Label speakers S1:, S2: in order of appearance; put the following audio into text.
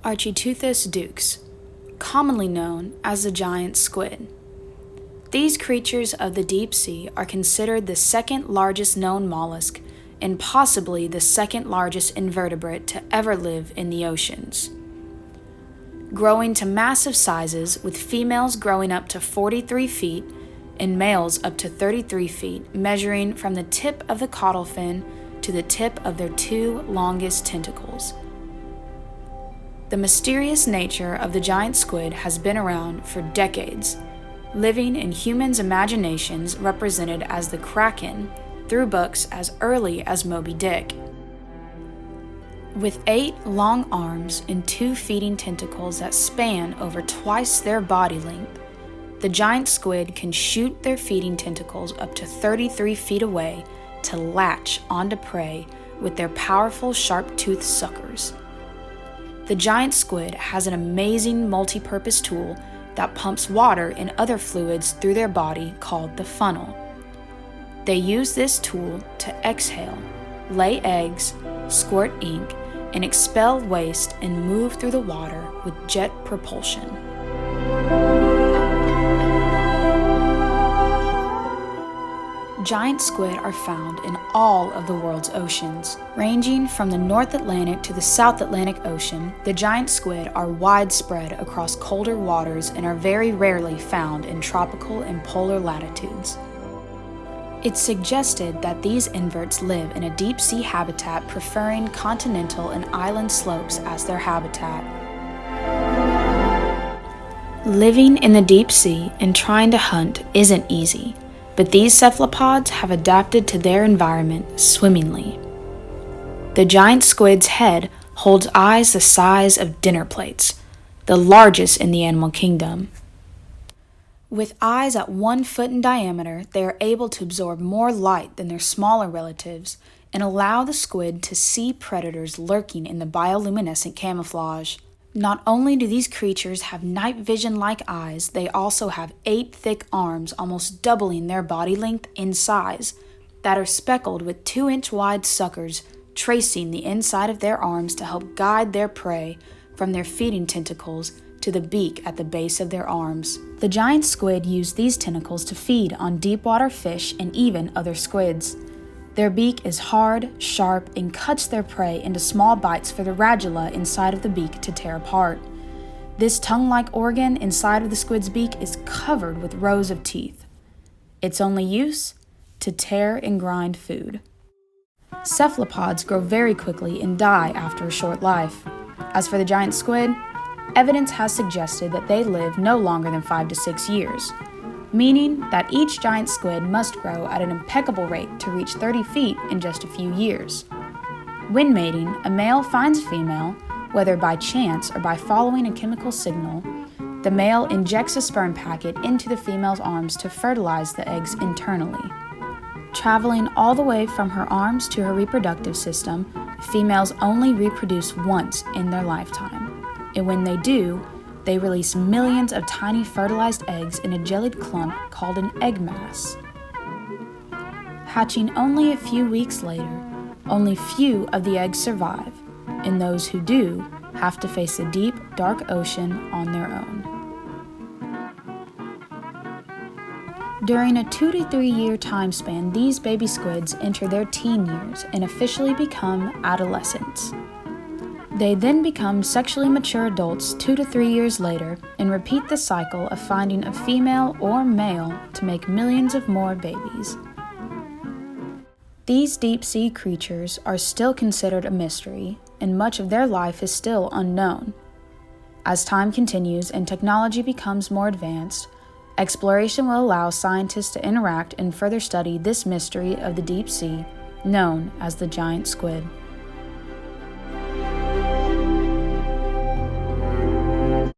S1: Architeuthis dux, commonly known as the giant squid. These creatures of the deep sea are considered the second largest known mollusk and possibly the second largest invertebrate to ever live in the oceans. Growing to massive sizes, with females growing up to 43 feet and males up to 33 feet, measuring from the tip of the caudal fin to the tip of their two longest tentacles. The mysterious nature of the giant squid has been around for decades, living in humans' imaginations represented as the Kraken through books as early as Moby Dick. With 8 long arms and 2 feeding tentacles that span over twice their body length, the giant squid can shoot their feeding tentacles up to 33 feet away to latch onto prey with their powerful sharp-toothed suckers. The giant squid has an amazing multi-purpose tool that pumps water and other fluids through their body called the funnel. They use this tool to exhale, lay eggs, squirt ink, and expel waste and move through the water with jet propulsion. Giant squid are found in all of the world's oceans. Ranging from the North Atlantic to the South Atlantic Ocean, the giant squid are widespread across colder waters and are very rarely found in tropical and polar latitudes. It's suggested that these inverts live in a deep sea habitat, preferring continental and island slopes as their habitat. Living in the deep sea and trying to hunt isn't easy, but these cephalopods have adapted to their environment swimmingly. The giant squid's head holds eyes the size of dinner plates, the largest in the animal kingdom. With eyes at 1 foot in diameter, they are able to absorb more light than their smaller relatives and allow the squid to see predators lurking in the bioluminescent camouflage. Not only do these creatures have night vision-like eyes, they also have 8 thick arms, almost doubling their body length in size, that are speckled with 2-inch wide suckers tracing the inside of their arms to help guide their prey from their feeding tentacles to the beak at the base of their arms. The giant squid use these tentacles to feed on deep-water fish and even other squids. Their beak is hard, sharp, and cuts their prey into small bites for the radula inside of the beak to tear apart. This tongue-like organ inside of the squid's beak is covered with rows of teeth. Its only use? To tear and grind food. Cephalopods grow very quickly and die after a short life. As for the giant squid, evidence has suggested that they live no longer than 5 to 6 years, meaning that each giant squid must grow at an impeccable rate to reach 30 feet in just a few years. When mating, a male finds a female, whether by chance or by following a chemical signal. The male injects a sperm packet into the female's arms to fertilize the eggs internally. Traveling all the way from her arms to her reproductive system, females only reproduce once in their lifetime, and when they do, they release millions of tiny fertilized eggs in a jellied clump called an egg mass. Hatching only a few weeks later, only few of the eggs survive, and those who do have to face the deep, dark ocean on their own. During a 2 to 3 year time span, these baby squids enter their teen years and officially become adolescents. They then become sexually mature adults 2 to 3 years later and repeat the cycle of finding a female or male to make millions of more babies. These deep-sea creatures are still considered a mystery, and much of their life is still unknown. As time continues and technology becomes more advanced, exploration will allow scientists to interact and further study this mystery of the deep sea, known as the giant squid.